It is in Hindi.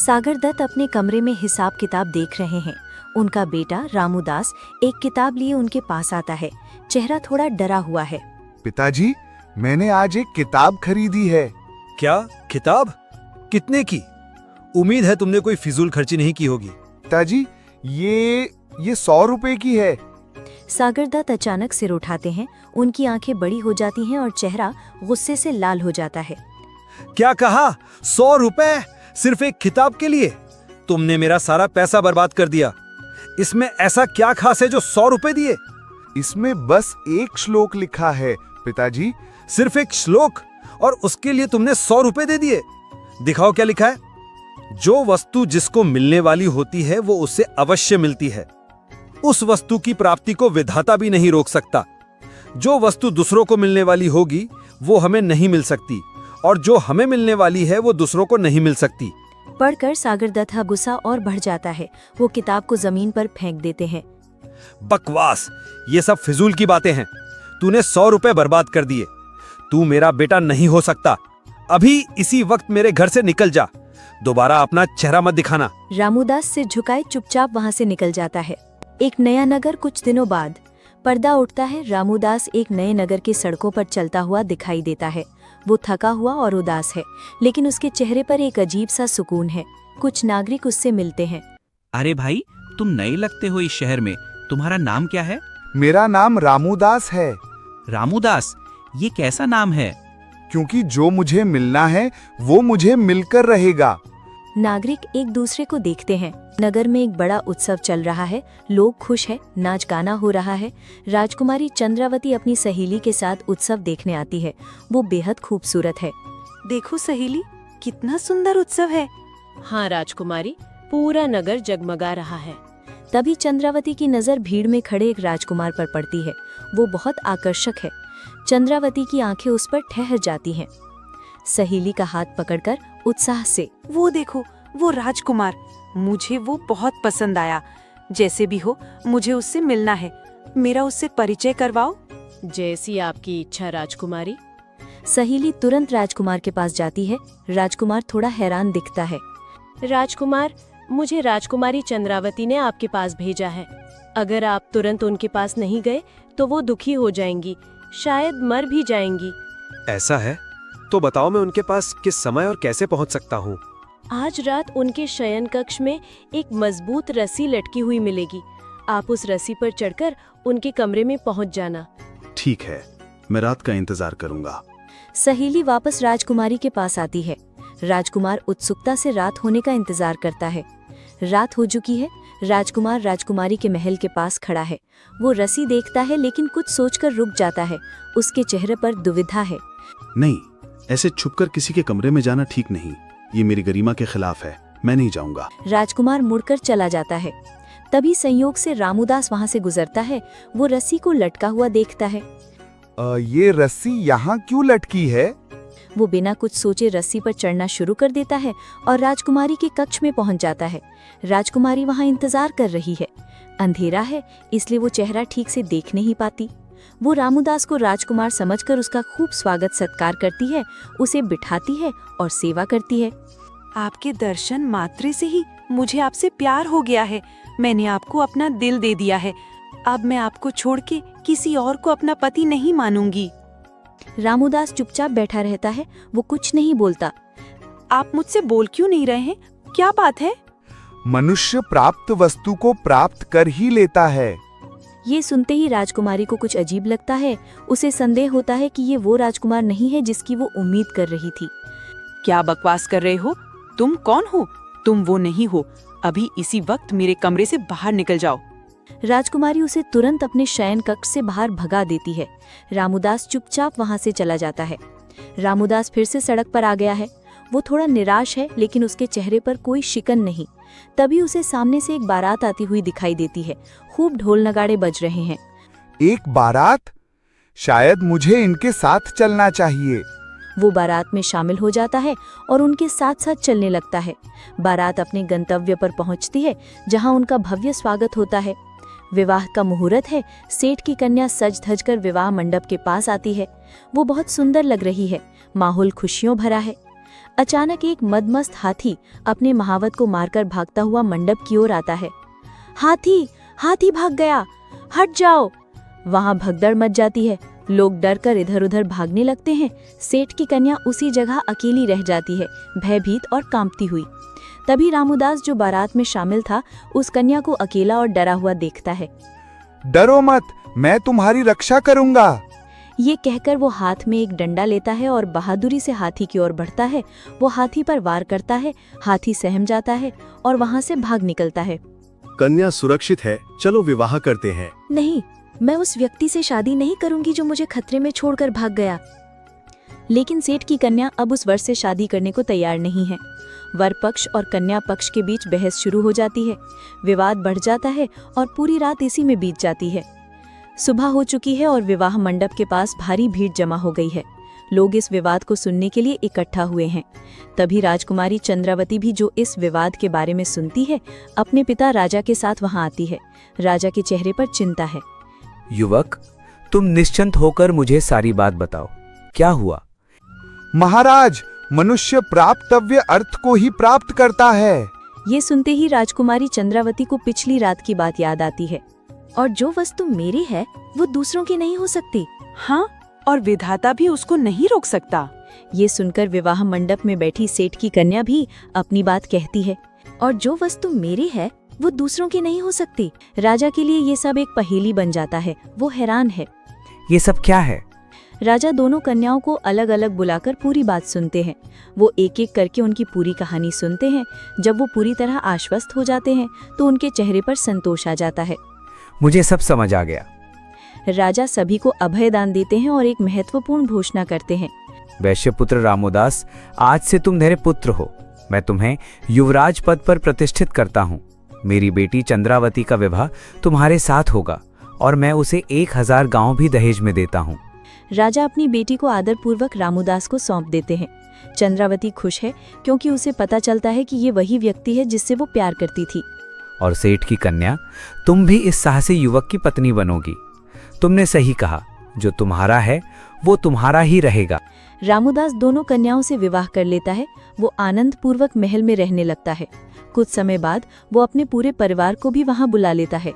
सागर दत्त अपने कमरे में हिसाब किताब देख रहे हैं। उनका बेटा रामू दास एक किताब लिए उनके पास आता है। चेहरा थोड़ा डरा हुआ है। पिताजी, मैंने आज एक किताब खरीदी है। क्या किताब? कितने की? उम्मीद है तुमने कोई फिजूल खर्ची नहीं की होगी। पिताजी, ये 100 रुपए की है। सागर दत्त अचानक सिर उठाते हैं। उनकी आंखें बड़ी हो जाती हैं और चेहरा गुस्से से लाल हो जाता है। क्या कहा? 100 रुपए सिर्फ एक किताब के लिए? तुमने मेरा सारा पैसा बर्बाद कर दिया। इसमें ऐसा क्या खास है जो 100 रुपए दिए? इसमें बस एक श्लोक लिखा है पिताजी। सिर्फ एक श्लोक, और उसके लिए तुमने 100 रुपए दे दिए? दिखाओ क्या लिखा है। जो वस्तु जिसको मिलने वाली होती है वो उससे अवश्य मिलती है। उस वस्तु की प्राप्ति को विधाता भी नहीं रोक सकता। जो वस्तु दूसरों को मिलने वाली होगी वो हमें नहीं मिल सकती, और जो हमें मिलने वाली है वो दूसरों को नहीं मिल सकती। पढ़कर सागर दत्त का गुस्सा और बढ़ जाता है। वो किताब को जमीन पर फेंक देते हैं। बकवास, ये सब फिजूल की बातें हैं। तूने 100 रुपए बर्बाद कर दिए। तू मेरा बेटा नहीं हो सकता। अभी इसी वक्त मेरे घर से निकल जा। दोबारा अपना चेहरा मत दिखाना। रामूदास सिर झुकाए चुपचाप वहाँ से निकल जाता है। एक नया नगर। कुछ दिनों बाद पर्दा उठता है। रामूदास एक नए नगर की सड़कों पर चलता हुआ दिखाई देता है। वो थका हुआ और उदास है, लेकिन उसके चेहरे पर एक अजीब सा सुकून है। कुछ नागरिक उससे मिलते हैं। अरे भाई, तुम नए लगते हो इस शहर में। तुम्हारा नाम क्या है? मेरा नाम रामूदास है। रामूदास? ये कैसा नाम है? क्योंकि जो मुझे मिलना है वो मुझे मिलकर रहेगा। नागरिक एक दूसरे को देखते हैं। नगर में एक बड़ा उत्सव चल रहा है। लोग खुश हैं, नाच गाना हो रहा है। राजकुमारी चंद्रावती अपनी सहेली के साथ उत्सव देखने आती है। वो बेहद खूबसूरत है। देखो सहेली, कितना सुंदर उत्सव है। हाँ राजकुमारी, पूरा नगर जगमगा रहा है। तभी चंद्रावती की नजर भीड़ में खड़े एक राजकुमार पर पड़ती है। वो बहुत आकर्षक है। चंद्रावती की आंखें उस पर ठहर जाती हैं। सहेली का हाथ पकड़कर उत्साह से, वो देखो, वो राजकुमार, मुझे वो बहुत पसंद आया। जैसे भी हो, मुझे उससे मिलना है। मेरा उससे परिचय करवाओ। जैसी आपकी इच्छा राजकुमारी। सहेली तुरंत राजकुमार के पास जाती है। राजकुमार थोड़ा हैरान दिखता है। राजकुमार, मुझे राजकुमारी चंद्रावती ने आपके पास भेजा है। अगर आप तुरंत उनके पास नहीं गए तो वो दुखी हो जाएंगी, शायद मर भी जाएंगी। ऐसा है तो बताओ, मैं उनके पास किस समय और कैसे पहुंच सकता हूं? आज रात उनके शयन कक्ष में एक मजबूत रस्सी लटकी हुई मिलेगी। आप उस रस्सी पर चढ़कर उनके कमरे में पहुंच जाना। ठीक है, मैं रात का इंतजार करूंगा। सहेली वापस राजकुमारी के पास आती है। राजकुमार उत्सुकता से रात होने का इंतजार करता है। रात हो चुकी है। राजकुमार राजकुमारी के महल के पास खड़ा है। वो रस्सी देखता है, लेकिन कुछ सोचकर रुक जाता है। उसके चेहरे पर दुविधा है। नहीं, ऐसे छुपकर किसी के कमरे में जाना ठीक नहीं। ये मेरी गरिमा के खिलाफ है। मैं नहीं जाऊंगा। राजकुमार मुड़कर चला जाता है। तभी संयोग से रामूदास वहाँ से गुजरता है। वो रस्सी को लटका हुआ देखता है। ये रस्सी यहाँ क्यों लटकी है? वो बिना कुछ सोचे रस्सी पर चढ़ना शुरू कर देता है और राजकुमारी के कक्ष में पहुंच जाता है। राजकुमारी वहाँ इंतजार कर रही है। अंधेरा है, इसलिए वो चेहरा ठीक से देख नहीं पाती। वो रामूदास को राजकुमार समझकर उसका खूब स्वागत सत्कार करती है, उसे बिठाती है और सेवा करती है। आपके दर्शन मात्र से ही मुझे आपसे प्यार हो गया है। मैंने आपको अपना दिल दे दिया है। अब मैं आपको छोड़ के किसी और को अपना पति नहीं मानूंगी। रामूदास चुपचाप बैठा रहता है। वो कुछ नहीं बोलता। आप मुझसे बोल क्यों नहीं रहे हैं? क्या बात है? मनुष्य प्राप्त वस्तु को प्राप्त कर ही लेता है। ये सुनते ही राजकुमारी को कुछ अजीब लगता है। उसे संदेह होता है कि ये वो राजकुमार नहीं है जिसकी वो उम्मीद कर रही थी। क्या बकवास कर रहे हो? तुम कौन हो? तुम वो नहीं हो। अभी इसी वक्त मेरे कमरे से बाहर निकल जाओ। राजकुमारी उसे तुरंत अपने शयन कक्ष से बाहर भगा देती है। रामूदास चुपचाप वहाँ से चला जाता है। रामूदास फिर से सड़क पर आ गया है। वो थोड़ा निराश है, लेकिन उसके चेहरे पर कोई शिकन नहीं। तभी उसे सामने से एक बारात आती हुई दिखाई देती है। खूब ढोल नगाड़े बज रहे हैं। एक बारात? शायद मुझे इनके साथ चलना चाहिए। वो बारात में शामिल हो जाता है और उनके साथ साथ चलने लगता है। बारात अपने गंतव्य पर पहुंचती है, जहां उनका भव्य स्वागत होता है। विवाह का मुहूर्त है। सेठ की कन्या सज धज कर विवाह मंडप के पास आती है। वो बहुत सुंदर लग रही है। माहौल खुशियों भरा है। अचानक एक मदमस्त हाथी अपने महावत को मारकर भागता हुआ मंडप की ओर आता है। हाथी, हाथी भाग गया, हट जाओ! वहां भगदड़ मच जाती है। लोग डर कर इधर उधर भागने लगते हैं। सेठ की कन्या उसी जगह अकेली रह जाती है, भयभीत और कांपती हुई। तभी रामूदास, जो बारात में शामिल था, उस कन्या को अकेला और डरा हुआ देखता है। डरो मत, मैं तुम्हारी रक्षा करूंगा। ये कहकर वो हाथ में एक डंडा लेता है और बहादुरी से हाथी की ओर बढ़ता है। वो हाथी पर वार करता है। हाथी सहम जाता है और वहां से भाग निकलता है। कन्या सुरक्षित है, चलो विवाह करते हैं। नहीं, मैं उस व्यक्ति से शादी नहीं करूंगी जो मुझे खतरे में छोड़कर भाग गया। लेकिन सेठ की कन्या अब उस वर से शादी करने को तैयार नहीं है। वर पक्ष और कन्या पक्ष के बीच बहस शुरू हो जाती है। विवाद बढ़ जाता है और पूरी रात इसी में बीत जाती है। सुबह हो चुकी है और विवाह मंडप के पास भारी भीड़ जमा हो गई है। लोग इस विवाद को सुनने के लिए इकट्ठा हुए हैं। तभी राजकुमारी चंद्रावती भी, जो इस विवाद के बारे में सुनती है, अपने पिता राजा के साथ वहां आती है। राजा के चेहरे पर चिंता है। युवक, तुम निश्चिंत होकर मुझे सारी बात बताओ, क्या हुआ? महाराज, मनुष्य प्राप्तव्य अर्थ को ही प्राप्त करता है। ये सुनते ही राजकुमारी चंद्रावती को पिछली रात की बात याद आती है। और जो वस्तु मेरी है वो दूसरों की नहीं हो सकती। हाँ, और विधाता भी उसको नहीं रोक सकता। ये सुनकर विवाह मंडप में बैठी सेठ की कन्या भी अपनी बात कहती है। और जो वस्तु मेरी है वो दूसरों की नहीं हो सकती। राजा के लिए ये सब एक पहेली बन जाता है। वो हैरान है। ये सब क्या है? राजा दोनों कन्याओं को अलग अलग बुलाकर पूरी बात सुनते हैं। वो एक एक करके उनकी पूरी कहानी सुनते हैं। जब वो पूरी तरह आश्वस्त हो जाते हैं तो उनके चेहरे पर संतोष आ जाता है। मुझे सब समझ आ गया। राजा सभी को अभय दान देते हैं और एक महत्वपूर्ण घोषणा करते हैं। वैश्यपुत्र रामोदास, आज से तुम मेरे पुत्र हो। मैं तुम्हें युवराज पद पर प्रतिष्ठित करता हूँ। मेरी बेटी चंद्रावती का विवाह तुम्हारे साथ होगा और मैं उसे 1000 गांव भी दहेज में देता हूँ। राजा अपनी बेटी को आदरपूर्वक रामूदास को सौंप देते हैं। चंद्रावती खुश है क्योंकि उसे पता चलता है कि ये वही व्यक्ति है जिससे वो प्यार करती थी। और सेठ की कन्या, तुम भी इस साहसी युवक की पत्नी बनोगी। तुमने सही कहा, जो तुम्हारा है वो तुम्हारा ही रहेगा। रामूदास दोनों कन्याओं से विवाह कर लेता है। वो आनंद पूर्वक महल में रहने लगता है। कुछ समय बाद वो अपने पूरे परिवार को भी वहां बुला लेता है।